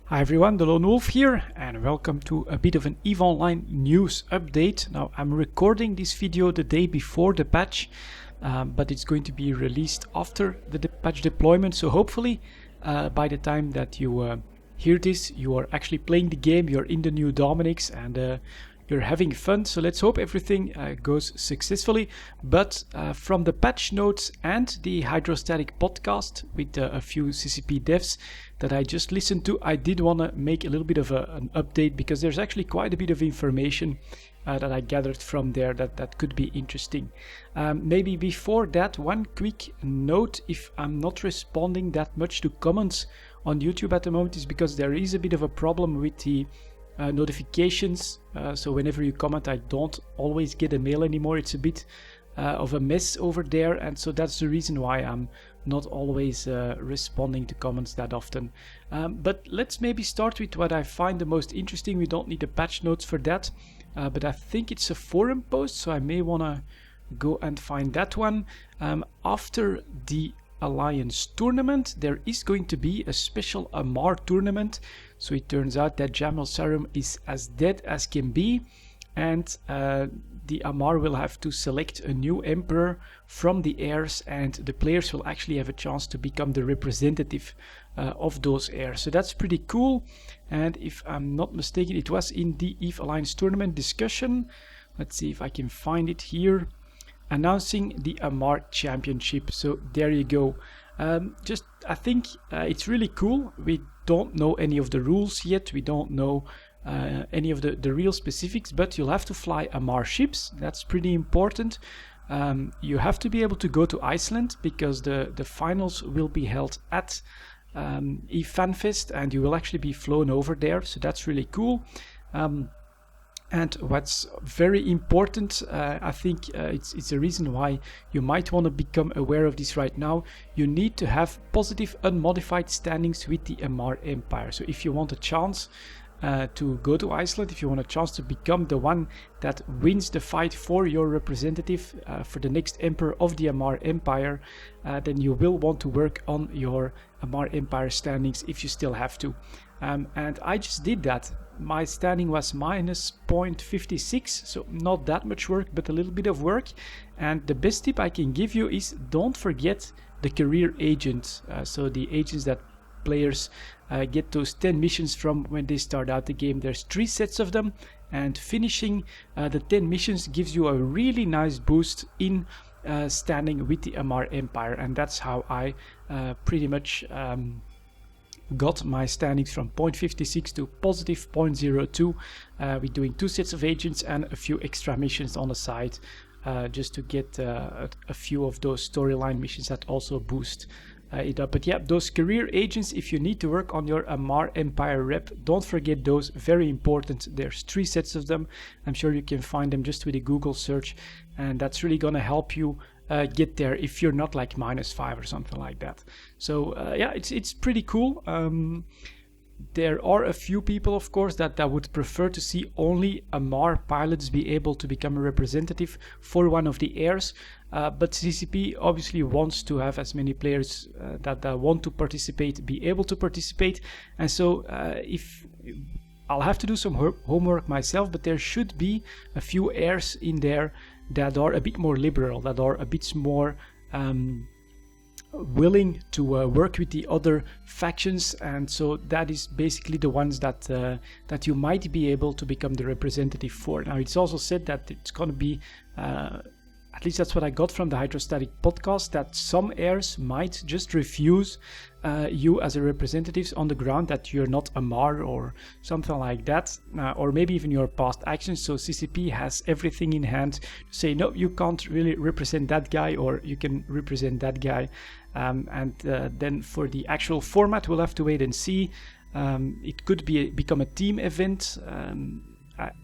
Hi everyone, delonewolf here, and welcome to a bit of an EVE Online news update. Now, I'm recording this video the day before the patch, but it's going to be released after the patch deployment, so hopefully by the time that you hear this, you are actually playing the game, you're in the new Dominics, and you're having fun. So let's hope everything goes successfully. But from the patch notes and the hydrostatic podcast with a few CCP devs that I just listened to, I did want to make a little bit of an update, because there's actually quite a bit of information that I gathered from there that could be interesting. Maybe before that, one quick note: if I'm not responding that much to comments on YouTube at the moment, is because there is a bit of a problem with the notifications. So whenever you comment, I don't always get a mail anymore. It's a bit of a mess over there, and so that's the reason why I'm not always responding to comments that often. But let's maybe start with what I find the most interesting. We don't need the patch notes for that, but I think it's a forum post, so I may want to go and find that one. After the Alliance tournament, there is going to be a special Amar tournament. So it turns out that Jamal Sarum is as dead as can be, and the Amar will have to select a new emperor from the heirs, and the players will actually have a chance to become the representative of those heirs. So that's pretty cool, and if I'm not mistaken, it was in the EVE Alliance tournament discussion. Let's see if I can find it here. Announcing the Amar Championship. So there you go. I think it's really cool. We don't know any of the rules yet. We don't know any of the real specifics, but you'll have to fly Amar ships. That's pretty important. You have to be able to go to Iceland, because the finals will be held at EVE FanFest, and you will actually be flown over there. So that's really cool. And what's very important, I think it's a reason why you might want to become aware of this right now. You need to have positive unmodified standings with the Amar Empire. So if you want a chance to go to Iceland, if you want a chance to become the one that wins the fight for your representative for the next emperor of the Amar Empire, then you will want to work on your Amar Empire standings if you still have to. And I just did that. My standing was minus 0.56, so not that much work, but a little bit of work. And the best tip I can give you is don't forget the career agents. So the agents that players get those 10 missions from when they start out the game. There's 3 sets of them, and finishing the 10 missions gives you a really nice boost in standing with the Amar Empire. And that's how I pretty much got my standings from 0.56 to positive 0.02. We're doing 2 sets of agents and a few extra missions on the side, just to get a few of those storyline missions that also boost it up. But yeah, those career agents, if you need to work on your Amar Empire rep, don't forget those. Very important. There's 3 sets of them. I'm sure you can find them just with a Google search, and that's really gonna help you get there if you're not like -5 or something like that. So yeah, it's pretty cool. There are a few people, of course, that would prefer to see only Amar pilots be able to become a representative for one of the heirs, but CCP obviously wants to have as many players that want to participate be able to participate. And so if I'll have to do some homework myself, but there should be a few heirs in there that are a bit more liberal, that are a bit more willing to work with the other factions. And so that is basically the ones that you might be able to become the representative for. Now, it's also said that it's going to be at least that's what I got from the hydrostatic podcast, that some heirs might just refuse you as a representative on the ground that you're not Amar or something like that, or maybe even your past actions. So CCP has everything in hand to say, no, you can't really represent that guy, or you can represent that guy. And then for the actual format, we'll have to wait and see. It could become a team event.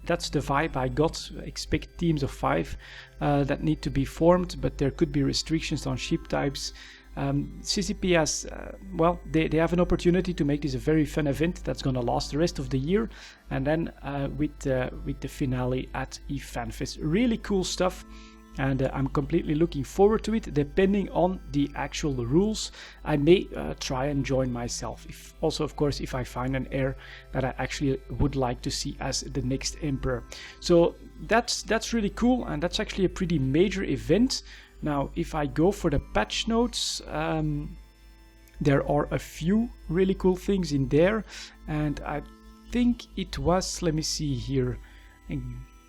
That's the vibe I got. Expect teams of 5 that need to be formed, but there could be restrictions on ship types. CCP has, well, they have an opportunity to make this a very fun event that's going to last the rest of the year, and then with the finale at EVE FanFest. Really cool stuff. and I'm completely looking forward to it. Depending on the actual rules, I may try and join myself. Also, of course, if I find an heir that I actually would like to see as the next emperor. So that's really cool, and that's actually a pretty major event. Now, if I go for the patch notes, there are a few really cool things in there, and I think it was, let me see here,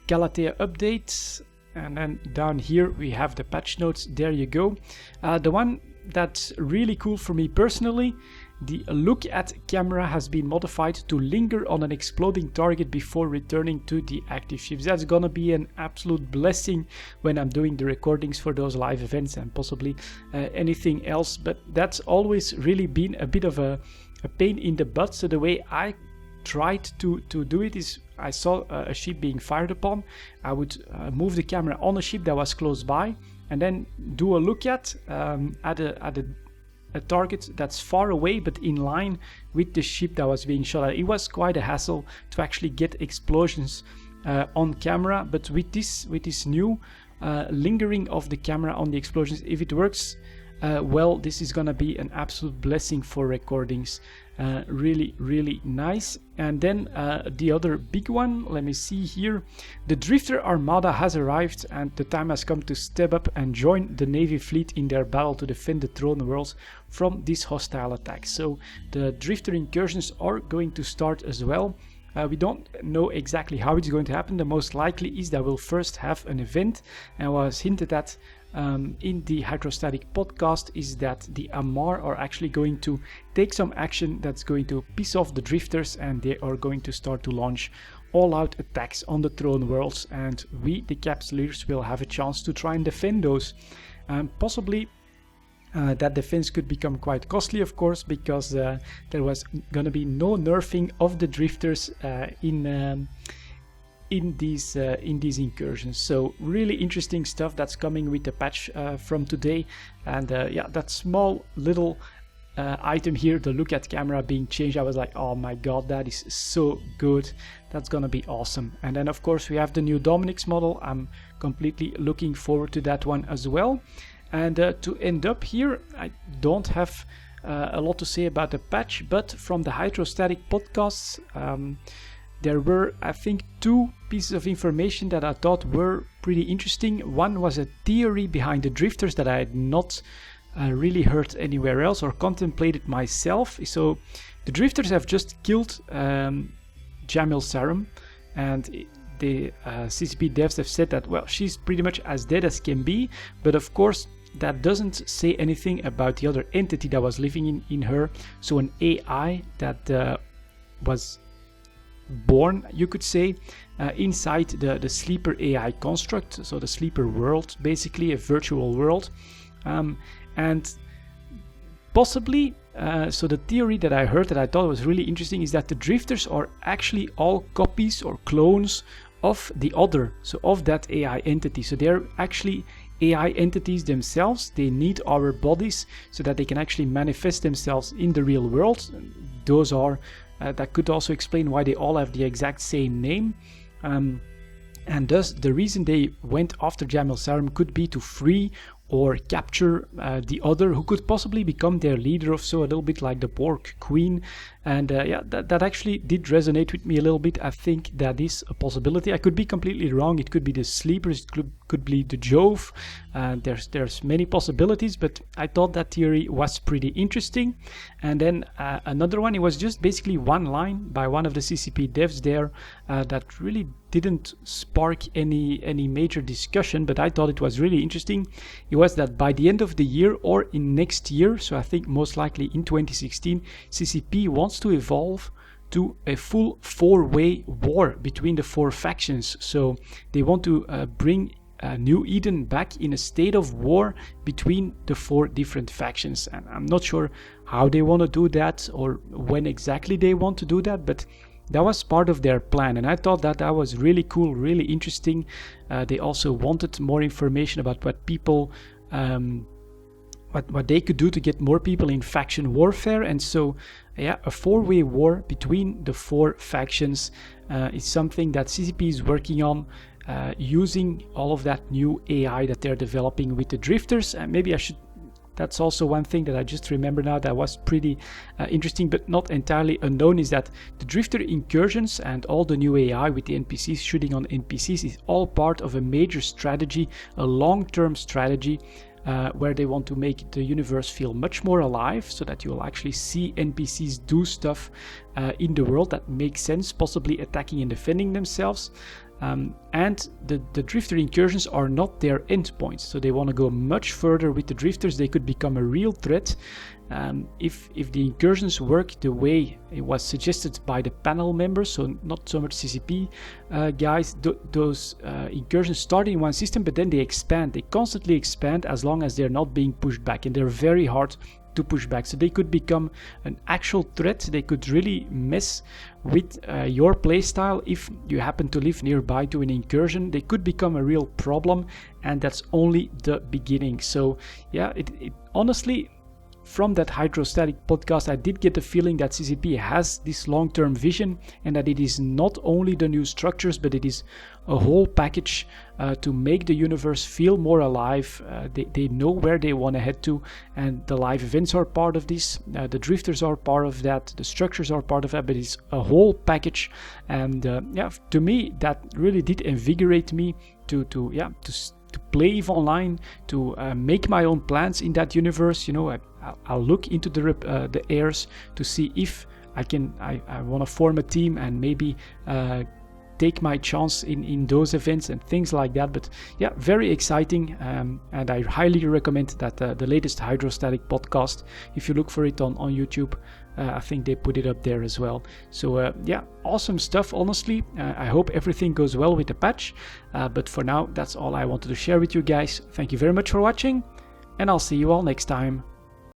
Galatea updates, and then down here we have the patch notes. There you go. The one that's really cool for me personally, the look at camera has been modified to linger on an exploding target before returning to the active ships. That's gonna be an absolute blessing when I'm doing the recordings for those live events and possibly anything else, but that's always really been a bit of a pain in the butt. So the way I tried to do it is, I saw a ship being fired upon, I would move the camera on a ship that was close by and then do a look at a target that's far away but in line with the ship that was being shot at. It was quite a hassle to actually get explosions on camera, but with this new lingering of the camera on the explosions, if it works well, this is gonna be an absolute blessing for recordings. Really nice. And then the other big one, let me see here, the Drifter Armada has arrived, and the time has come to step up and join the Navy fleet in their battle to defend the throne worlds from this hostile attack. So the Drifter incursions are going to start as well. We don't know exactly how it's going to happen. The most likely is that we'll first have an event, and what was hinted at in the Hydrostatic podcast is that the Amar are actually going to take some action that's going to piss off the Drifters, and they are going to start to launch all-out attacks on the throne worlds, and we, the Capsuleers, will have a chance to try and defend those. Possibly that defense could become quite costly, of course, because there was gonna be no nerfing of the Drifters in these incursions. So really interesting stuff that's coming with the patch from today. And yeah, that small little item here, the look at camera being changed, I was like, oh my god, that is so good. That's gonna be awesome. And then of course we have the new Dominic's model. I'm completely looking forward to that one as well. And to end up here, I don't have a lot to say about the patch, but from the Hydrostatic podcasts, there were, I think, two pieces of information that I thought were pretty interesting. One was a theory behind the Drifters that I had not really heard anywhere else or contemplated myself. So the Drifters have just killed Jamil Sarum, and the CCP devs have said that, well, she's pretty much as dead as can be, but of course that doesn't say anything about the other entity that was living in her. So an AI that was born, you could say, inside the sleeper AI construct, so the sleeper world, basically a virtual world, and possibly so the theory that I heard that I thought was really interesting is that the Drifters are actually all copies or clones of the other, so of that AI entity. So they're actually AI entities themselves. They need our bodies so that they can actually manifest themselves in the real world. Those are that could also explain why they all have the exact same name, and thus the reason they went after Jamil Sarum could be to free or capture the other, who could possibly become their leader or so, a little bit like the Borg Queen. And yeah, that actually did resonate with me a little bit. I think that is a possibility. I could be completely wrong. It could be the Sleepers, it could be the Jove. There's many possibilities, but I thought that theory was pretty interesting. And then another one, it was just basically one line by one of the CCP devs there that really didn't spark any major discussion, but I thought it was really interesting. It was that by the end of the year or in next year, so I think most likely in 2016, CCP wants to evolve to a full four-way war between the four factions. So they want to bring New Eden back in a state of war between the four different factions, and I'm not sure how they want to do that or when exactly they want to do that, but that was part of their plan, and I thought that was really cool, really interesting. They also wanted more information about what people, what they could do to get more people in faction warfare, and so yeah, a four-way war between the four factions is something that CCP is working on. using all of that new AI that they're developing with the drifters. And maybe I should, that's also one thing that I just remember now that was pretty interesting but not entirely unknown, is that the drifter incursions and all the new AI with the NPCs shooting on NPCs is all part of a major strategy, a long-term strategy, where they want to make the universe feel much more alive, so that you will actually see NPCs do stuff in the world that makes sense, possibly attacking and defending themselves. And the drifter incursions are not their endpoints, so they want to go much further with the drifters. They could become a real threat if the incursions work the way it was suggested by the panel members, so not so much CCP guys. Those incursions start in one system, but then they expand. They constantly expand as long as they're not being pushed back, and they're very hard to push back. So they could become an actual threat. They could really mess with your playstyle if you happen to live nearby to an incursion. They could become a real problem, and that's only the beginning. So yeah, it honestly, from that hydrostatic podcast, I did get the feeling that CCP has this long-term vision, and that it is not only the new structures, but it is a whole package to make the universe feel more alive. They know where they want to head to, and the live events are part of this. The drifters are part of that. The structures are part of that, but it's a whole package. And yeah, to me, that really did invigorate me to play EVE Online, to make my own plans in that universe. You know, I'll look into the airs to see if I want to form a team and maybe take my chance in those events and things like that. But yeah, very exciting, and I highly recommend that the latest hydrostatic podcast, if you look for it on YouTube, I think they put it up there as well. So yeah, awesome stuff, honestly. I hope everything goes well with the patch, but for now, that's all I wanted to share with you guys. Thank you very much for watching, and I'll see you all next time.